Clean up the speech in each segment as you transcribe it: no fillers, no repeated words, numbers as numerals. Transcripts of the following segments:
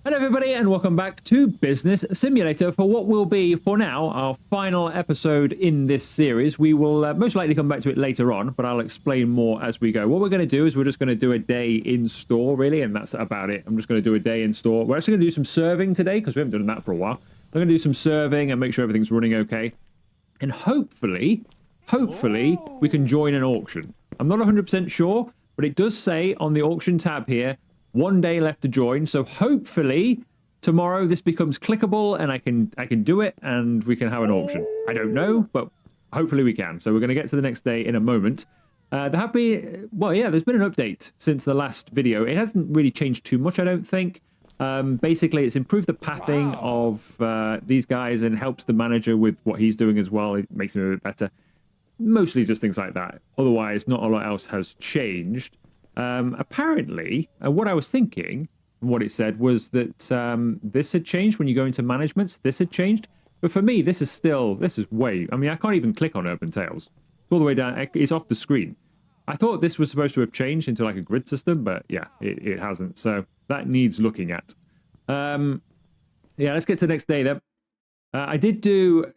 Hello everybody and welcome back to Business Simulator for what will be, for now, our final episode in this series. We will most likely come back to it later on, but I'll explain more as we go. What we're going to do is we're just going to do a day in store, really, and that's about it. I'm just going to do a day in store. We're actually going to do some serving today because we haven't done that for a while. We're going to do some serving and make sure everything's running okay. And hopefully, we can join an auction. I'm not 100% sure, but it does say on the auction tab here, 1 day left to join, so hopefully tomorrow this becomes clickable and I can do it and we can have an auction. I don't know, but hopefully we can. So we're going to get to the next day in a moment. There have been, well, yeah, there's been an update since the last video. It hasn't really changed too much, I don't think. Basically, it's improved the pathing of these guys and helps the manager with what he's doing as well. It makes him a bit better. Mostly just things like that. Otherwise, not a lot else has changed. Apparently, what I was thinking, and what it said, was that this had changed when you go into management. This had changed. But for me, this is way... I mean, I can't even click on Urban Tales. It's all the way down. It's off the screen. I thought this was supposed to have changed into like a grid system, but yeah, it hasn't. So that needs looking at. Yeah, let's get to the next day then. I did do...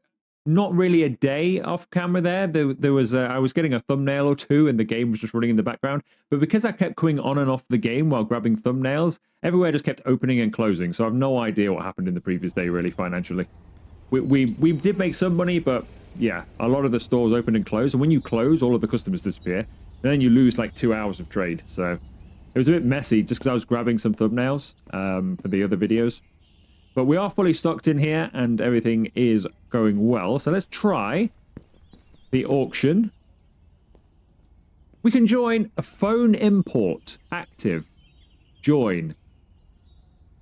not really a day off camera there. There was I was getting a thumbnail or two and the game was just running in the background. But because I kept going on and off the game while grabbing thumbnails, everywhere just kept opening and closing. So I have no idea what happened in the previous day really financially. We did make some money, but yeah, a lot of the stores opened and closed. And when you close, all of the customers disappear. And then you lose like 2 hours of trade. So it was a bit messy just because I was grabbing some thumbnails for the other videos. But we are fully stocked in here and everything is going well. So let's try the auction. We can join a phone import. Active. Join.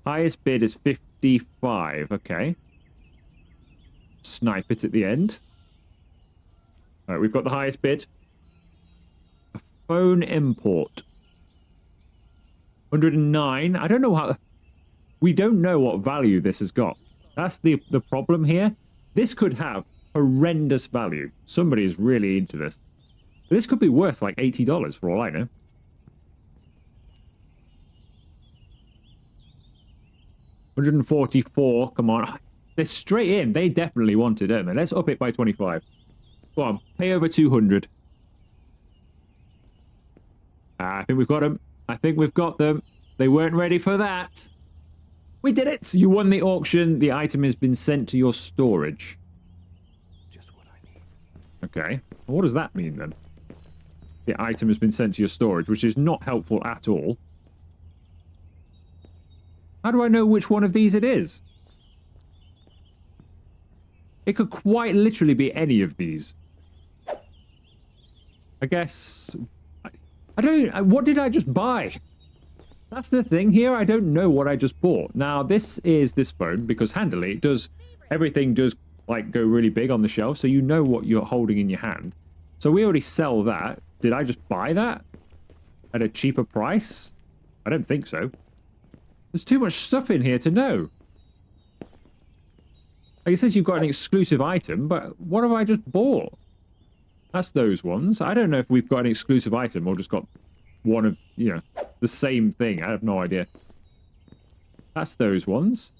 Highest bid is 55. Okay. Snipe it at the end. All right, we've got the highest bid. A phone import. 109. I don't know how... We don't know what value this has got. That's the problem here. This could have horrendous value. Somebody is really into this. This could be worth like $80 for all I know. $144. Come on. They're straight in. They definitely want it, don't they? Let's up it by 25. Go on. Pay over 200. I think we've got them. I think we've got them. They weren't ready for that. We did it! You won the auction. The item has been sent to your storage. Just what I need. Okay. Well, what does that mean then? The item has been sent to your storage, which is not helpful at all. How do I know which one of these it is? It could quite literally be any of these. I guess... I don't... What did I just buy? That's the thing here. I don't know what I just bought. Now, this is this phone because handily it does... Everything does like go really big on the shelf, so you know what you're holding in your hand. So we already sell that. Did I just buy that at a cheaper price? I don't think so. There's too much stuff in here to know. Like it says you've got an exclusive item, but what have I just bought? That's those ones. I don't know if we've got an exclusive item or just got one of, you know, the same thing. I have no idea. That's those ones.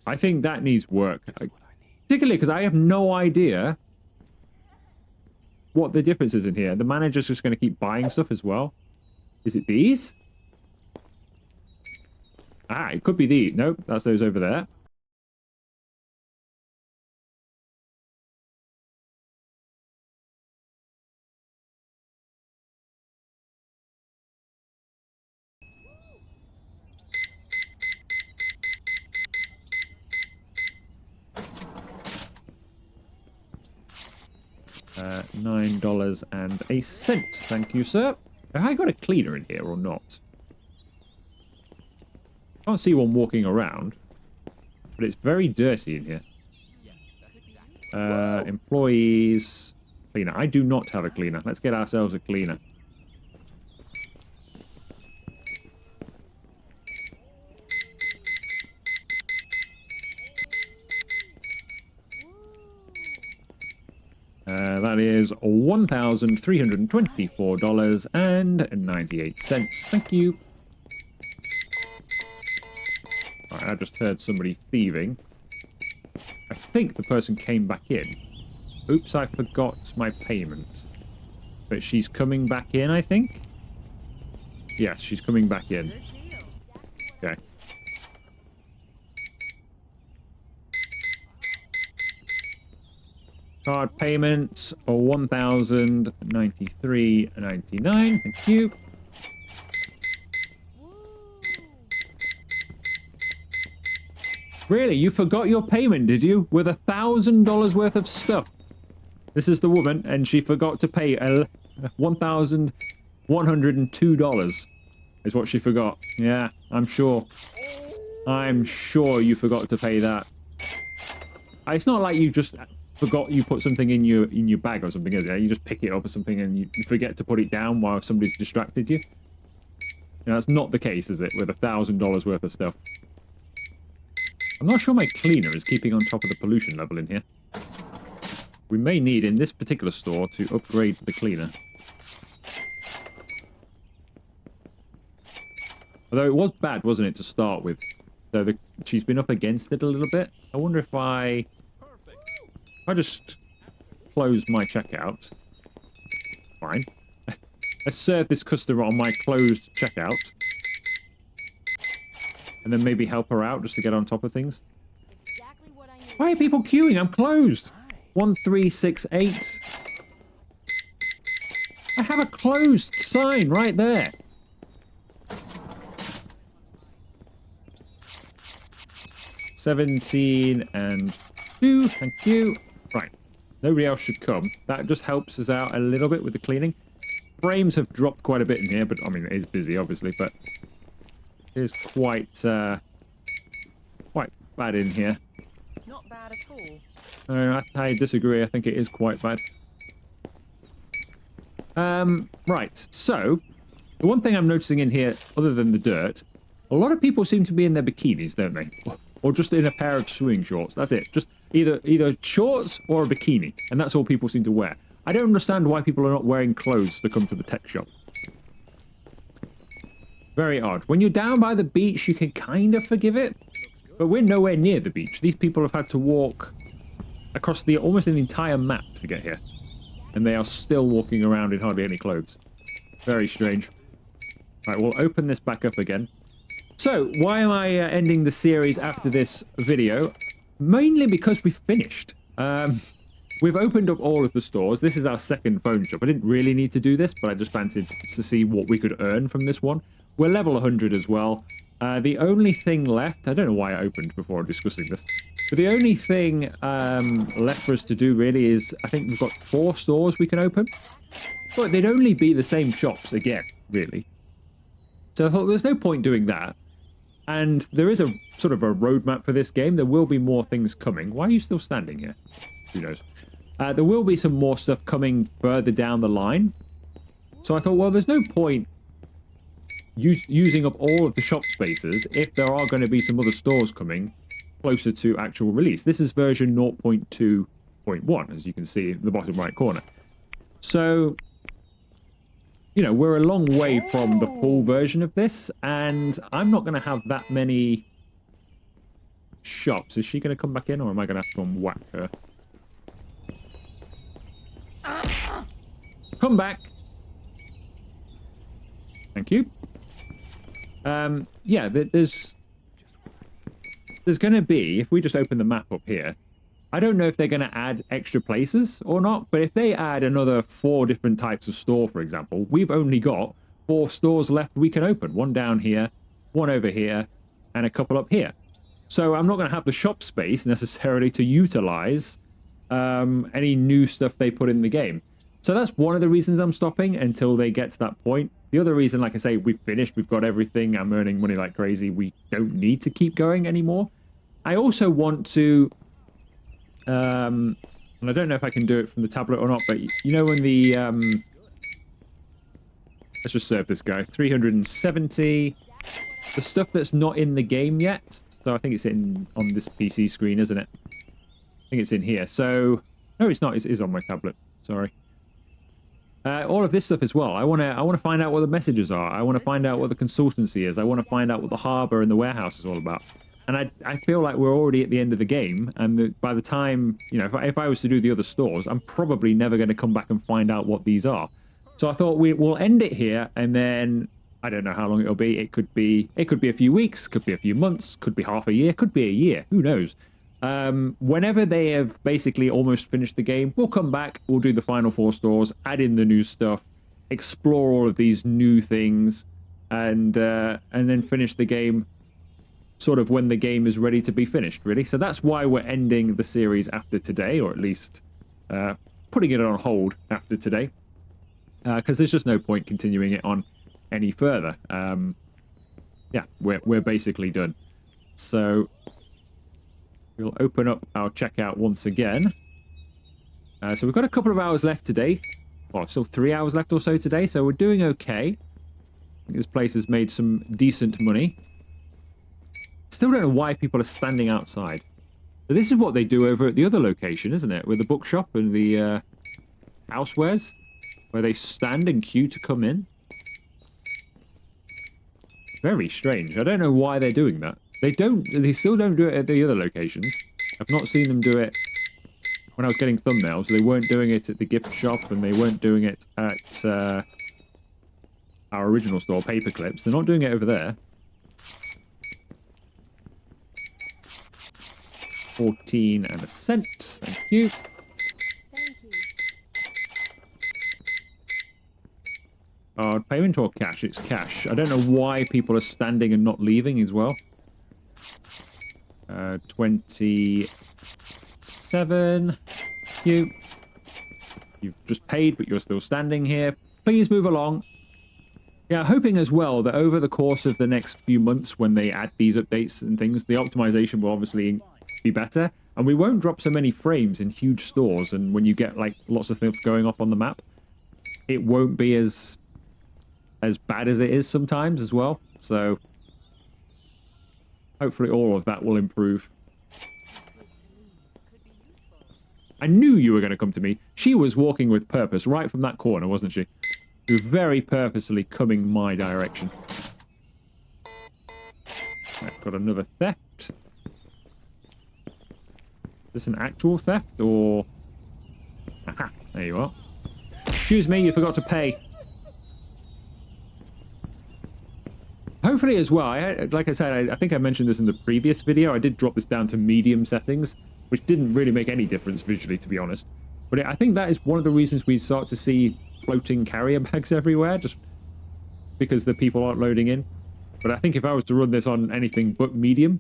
I think that needs work. Particularly because I have no idea what the difference is in here. The manager's just going to keep buying stuff as well. Is it these? Ah, it could be these. Nope, that's those over there. $9.01. Thank you, sir. Have I got a cleaner in here or not? I can't see one walking around, but it's very dirty in here. Employees, cleaner. I do not have a cleaner. Let's get ourselves a cleaner. That is $1,324.98. Thank you. Right, I just heard somebody thieving. I think the person came back in. Oops, I forgot my payment. But she's coming back in, I think? Yes, she's coming back in. Okay. Card payments are $1,093.99. Thank you. Really? You forgot your payment, did you? With $1,000 worth of stuff. This is the woman, and she forgot to pay $1,102 is what she forgot. Yeah, I'm sure. I'm sure you forgot to pay that. It's not like you just forgot you put something in your bag or something, is it? You just pick it up or something and you forget to put it down while somebody's distracted you. That's not the case, is it? With $1,000 worth of stuff. I'm not sure my cleaner is keeping on top of the pollution level in here. We may need, in this particular store, to upgrade the cleaner. Although it was bad, wasn't it, to start with? So she's been up against it a little bit. I wonder if I just close my checkout. Fine. Let's serve this customer on my closed checkout. And then maybe help her out just to get on top of things. Exactly what I need. Why are people queuing? I'm closed. 1368. I have a closed sign right there. $17 and $2. Thank you. Right. Nobody else should come. That just helps us out a little bit with the cleaning. Frames have dropped quite a bit in here, but I mean, it is busy, obviously, but it is quite bad in here. Not bad at all. I disagree. I think it is quite bad. Right. So, the one thing I'm noticing in here, other than the dirt, a lot of people seem to be in their bikinis, don't they? Or just in a pair of swimming shorts. That's it. Just either shorts or a bikini. And that's all people seem to wear. I don't understand why people are not wearing clothes to come to the tech shop. Very odd. When you're down by the beach, you can kind of forgive it. But we're nowhere near the beach. These people have had to walk across almost an entire map to get here. And they are still walking around in hardly any clothes. Very strange. Right, we'll open this back up again. So, why am I ending the series after this video? Mainly because we've finished. We've opened up all of the stores. This is our second phone shop. I didn't really need to do this, but I just fancied to see what we could earn from this one. We're level 100 as well. The only thing left... I don't know why I opened before discussing this. But the only thing left for us to do, really, is... I think we've got 4 stores we can open. But they'd only be the same shops again, really. So I thought there's no point doing that. And there is a sort of a roadmap for this game. There will be more things coming. Why are you still standing here? Who knows? There will be some more stuff coming further down the line. So I thought, well, there's no point using up all of the shop spaces if there are going to be some other stores coming closer to actual release. This is version 0.2.1, as you can see in the bottom right corner. So, you know, we're a long way from the full version of this, and I'm not going to have that many shops. Is she going to come back in, or am I going to have to go and whack her? Come back. Thank you. Yeah, there's going to be, if we just open the map up here, I don't know if they're going to add extra places or not, but if they add another 4 different types of store, for example, we've only got 4 stores left we can open. 1 down here, 1 over here, and a couple up here. So I'm not going to have the shop space necessarily to utilize any new stuff they put in the game. So that's one of the reasons I'm stopping until they get to that point. The other reason, like I say, we've finished, we've got everything, I'm earning money like crazy, we don't need to keep going anymore. I also want to, and I don't know if I can do it from the tablet or not, but you know when the, let's just serve this guy, 370, the stuff that's not in the game yet, so I think it's on this PC screen, isn't it? I think it's in here, so, no it's not, it is on my tablet, sorry. All of this stuff as well. I want to find out what the messages are. I want to find out what the consultancy is. I want to find out what the harbour and the warehouse is all about. And I feel like we're already at the end of the game, and by the time, you know, if I was to do the other stores, I'm probably never going to come back and find out what these are. So I thought we'll end it here, and then I don't know how long it'll be. It could be a few weeks, could be a few months, could be half a year, could be a year. Who knows? Whenever they have basically almost finished the game, we'll come back, we'll do the final 4 stores, add in the new stuff, explore all of these new things, and then finish the game sort of when the game is ready to be finished, really. So that's why we're ending the series after today, or at least putting it on hold after today, because there's just no point continuing it on any further. Yeah, we're basically done. So we'll open up our checkout once again. So we've got a couple of hours left today. Well, still 3 hours left or so today, so we're doing okay. I think this place has made some decent money. Still don't know why people are standing outside. So this is what they do over at the other location, isn't it? With the bookshop and the housewares, where they stand and queue to come in. Very strange. I don't know why they're doing that. They still don't do it at the other locations. I've not seen them do it when I was getting thumbnails. They weren't doing it at the gift shop, and they weren't doing it at our original store, Paperclips. They're not doing it over there. 14 and a cent. Thank you. Thank you. Card payment or cash? It's cash. I don't know why people are standing and not leaving as well. 27. Thank you. You've just paid, but you're still standing here. Please move along. Yeah, hoping as well that over the course of the next few months, when they add these updates and things, the optimization will obviously be better, and we won't drop so many frames in huge stores, and when you get like lots of things going off on the map, it won't be as bad as it is sometimes as well. So hopefully all of that will improve. I knew you were going to come to me. She was walking with purpose right from that corner, wasn't she? She was very purposely coming my direction. Right, got another theft. Is this an actual theft, or... Aha, there you are. Excuse me, you forgot to pay. Hopefully as well, like I said, I think I mentioned this in the previous video, I did drop this down to medium settings, which didn't really make any difference visually, to be honest. But I think that is one of the reasons we start to see floating carrier bags everywhere, just because the people aren't loading in. But I think if I was to run this on anything but medium,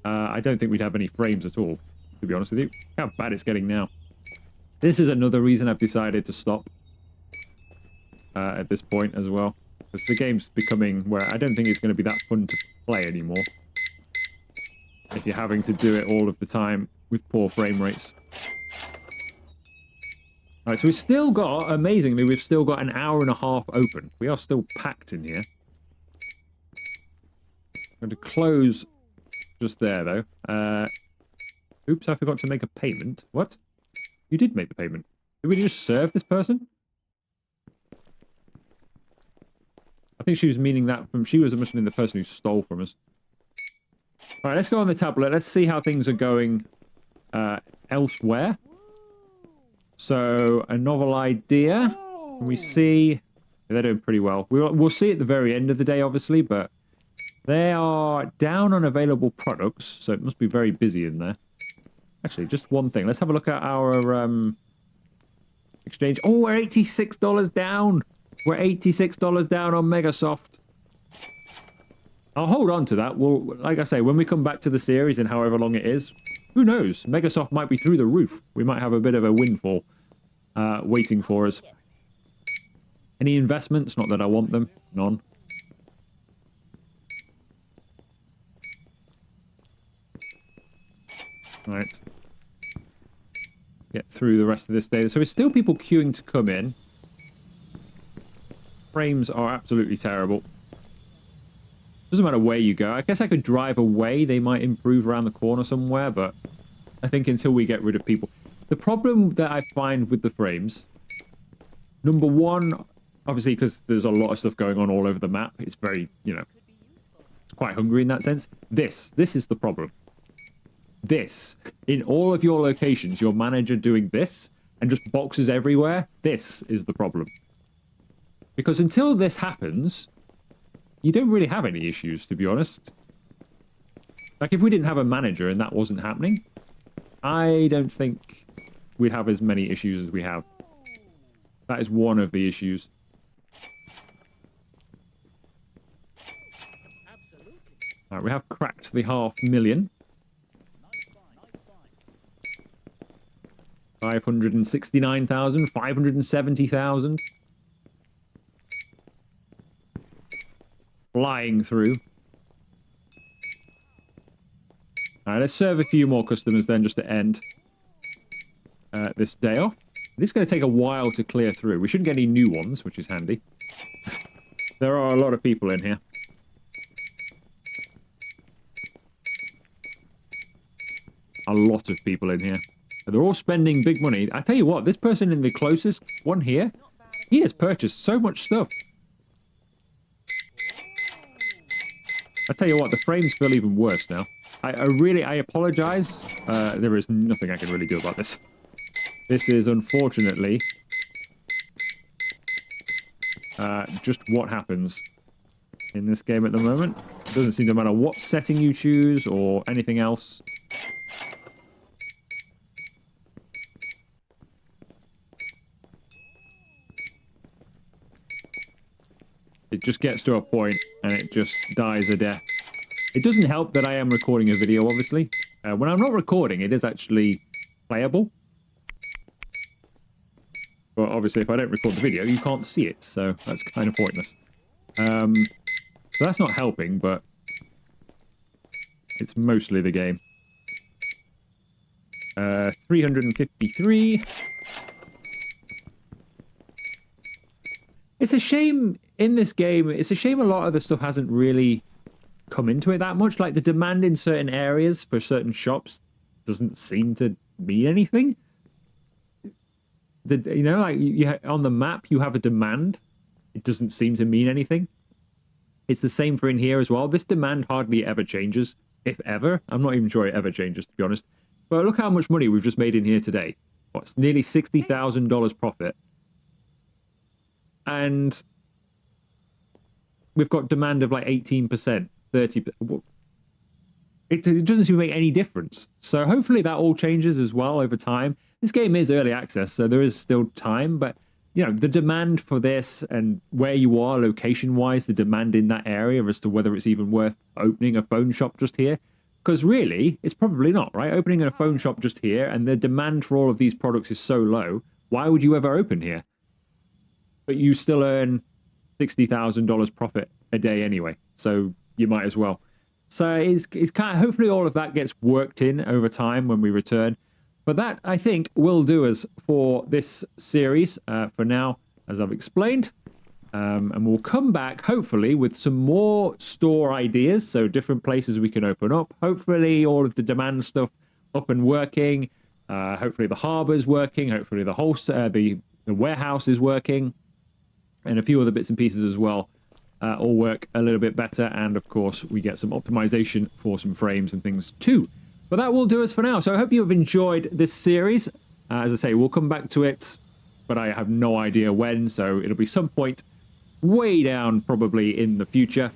I don't think we'd have any frames at all, to be honest with you. How bad it's getting now. This is another reason I've decided to stop at this point as well. Because the game's becoming where I don't think it's going to be that fun to play anymore. If you're having to do it all of the time with poor frame rates. Alright, so we've still got, amazingly, we've still got an hour and a half open. We are still packed in here. I'm going to close just there, though. Oops, I forgot to make a payment. What? You did make the payment. Did we just serve this person? I think she was meaning that from... She must have been the person who stole from us. Alright, let's go on the tablet. Let's see how things are going elsewhere. So, a novel idea. Can we see... They're doing pretty well. We'll see at the very end of the day, obviously, but they are down on available products, so it must be very busy in there. Actually, just one thing. Let's have a look at our exchange. Oh, we're $86 down. We're $86 down on Megasoft. I'll hold on to that. Well, like I say, when we come back to the series in however long it is, who knows? Megasoft might be through the roof. We might have a bit of a windfall waiting for us. Any investments? Not that I want them. None. Right. Get through the rest of this day. So there's still people queuing to come in. Frames are absolutely terrible. Doesn't matter where you go. I guess I could drive away. They might improve around the corner somewhere, but I think until we get rid of people. The problem that I find with the frames, number one, obviously because there's a lot of stuff going on all over the map, it's very, you know, quite hungry in that sense. This is the problem. This, in all of your locations, your manager doing this, and just boxes everywhere, this is the problem. Because until this happens, you don't really have any issues, to be honest. Like, if we didn't have a manager and that wasn't happening, I don't think we'd have as many issues as we have. That is one of the issues. Alright, we have cracked the 500,000. 569,000, 570,000. Flying through. Alright, let's serve a few more customers then, just to end this day off. This is going to take a while to clear through. We shouldn't get any new ones, which is handy. There are a lot of people in here. A lot of people in here. They're all spending big money. I tell you what, this person in the closest one here, he has purchased so much stuff. I tell you what, the frames feel even worse now. I apologize. There is nothing I can really do about this. This is unfortunately just what happens in this game at the moment. It doesn't seem to matter what setting you choose or anything else. It just gets to a point and it just dies a death. It doesn't help that I am recording a video, obviously. When I'm not recording, it is actually playable. But obviously, if I don't record the video, you can't see it, so that's kind of pointless. So that's not helping, but it's mostly the game. 353. It's a shame in this game. It's a shame a lot of the stuff hasn't really come into it that much. Like the demand in certain areas for certain shops doesn't seem to mean anything. You know, like on the map, you have a demand. It doesn't seem to mean anything. It's the same for in here as well. This demand hardly ever changes, if ever. I'm not even sure it ever changes, to be honest. But look how much money we've just made in here today. What's nearly $60,000 profit. And we've got demand of like 18%, 30%. It doesn't seem to make any difference. So hopefully that all changes as well over time. This game is early access, so there is still time. But, you know, the demand for this and where you are location-wise, the demand in that area as to whether it's even worth opening a phone shop just here. Because really, it's probably not, right? Opening a phone shop just here and the demand for all of these products is so low. Why would you ever open here? But you still earn $60,000 profit a day anyway, so you might as well. So it's kind of, hopefully all of that gets worked in over time when we return. But that, I think, will do us for this series for now, as I've explained. And we'll come back, hopefully, with some more store ideas, so different places we can open up. Hopefully all of the demand stuff up and working. Hopefully the harbor's working. Hopefully the warehouse is working. And a few other bits and pieces as well all work a little bit better. And, of course, we get some optimization for some frames and things too. But that will do us for now. So I hope you have enjoyed this series. As I say, we'll come back to it, but I have no idea when. So it'll be some point way down probably in the future.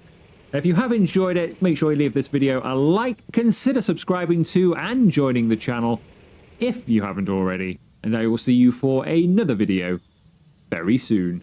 If you have enjoyed it, make sure you leave this video a like. Consider subscribing to and joining the channel if you haven't already. And I will see you for another video very soon.